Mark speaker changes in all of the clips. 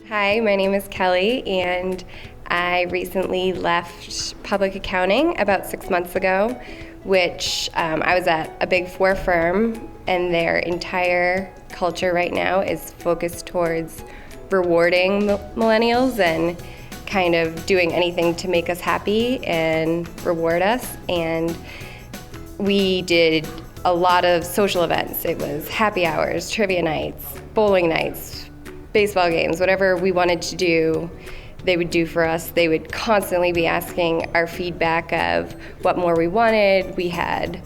Speaker 1: Hi, my name is Kelly, and I recently left public accounting about 6 months ago, which I was at a Big Four firm, and their entire culture right now is focused towards rewarding millennials and kind of doing anything to make us happy and reward us. And we did a lot of social events. It was happy hours, trivia nights, bowling nights, baseball games, whatever we wanted to do, they would do for us. They would constantly be asking our feedback of what more we wanted. We had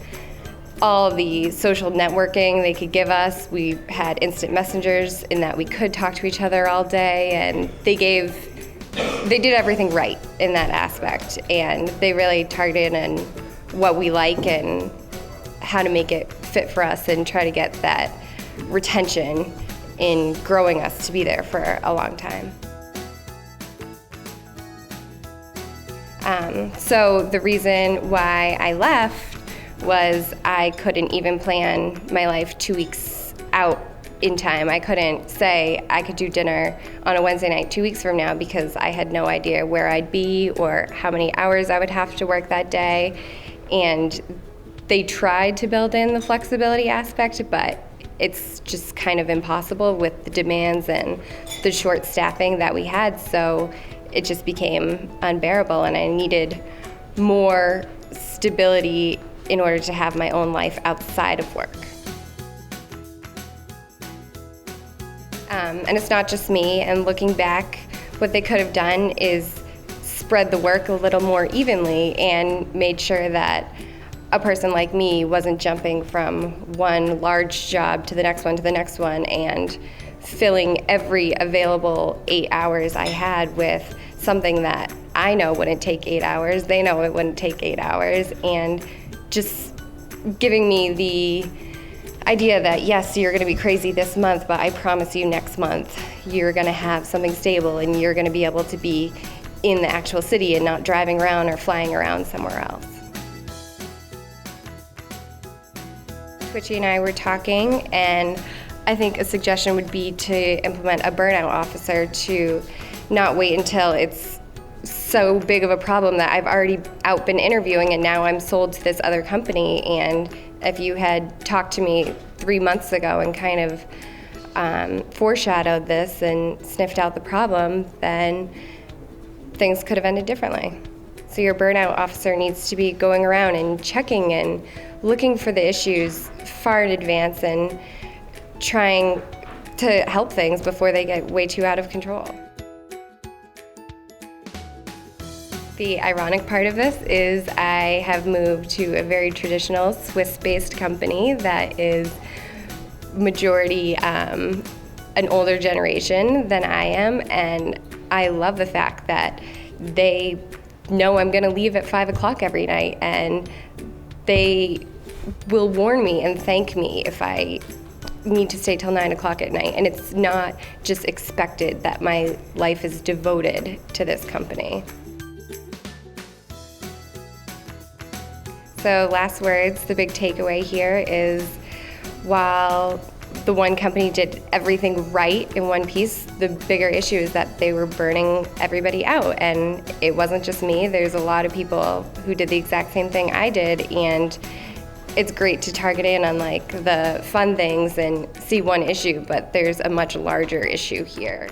Speaker 1: all the social networking they could give us. We had instant messengers in that we could talk to each other all day, and they did everything right in that aspect, and they really targeted on what we like and how to make it fit for us and try to get that retention in growing us to be there for a long time. So the reason why I left was I couldn't even plan my life 2 weeks out in time. I couldn't say I could do dinner on a Wednesday night 2 weeks from now because I had no idea where I'd be or how many hours I would have to work that day. And they tried to build in the flexibility aspect, but it's just kind of impossible with the demands and the short staffing that we had, so it just became unbearable, and I needed more stability in order to have my own life outside of work. And it's not just me, and looking back, what they could have done is spread the work a little more evenly and made sure that a person like me wasn't jumping from one large job to the next one to the next one and filling every available 8 hours I had with something that I know wouldn't take 8 hours, they know it wouldn't take 8 hours, and just giving me the idea that yes, you're gonna be crazy this month, but I promise you next month you're gonna have something stable and you're gonna be able to be in the actual city and not driving around or flying around somewhere else. Twitchy and I were talking, and I think a suggestion would be to implement a burnout officer, to not wait until it's so big of a problem that I've already been interviewing and now I'm sold to this other company. And if you had talked to me 3 months ago and kind of foreshadowed this and sniffed out the problem, then things could have ended differently. So your burnout officer needs to be going around and checking and looking for the issues far in advance and trying to help things before they get way too out of control. The ironic part of this is I have moved to a very traditional Swiss-based company that is majority an older generation than I am, and I love the fact that they know I'm going to leave at 5 o'clock every night, and they will warn me and thank me if I need to stay till 9 o'clock at night. And it's not just expected that my life is devoted to this company. So last words, the big takeaway here is while the one company did everything right in one piece, the bigger issue is that they were burning everybody out. And it wasn't just me, there's a lot of people who did the exact same thing I did, and it's great to target in on like the fun things and see one issue, but there's a much larger issue here.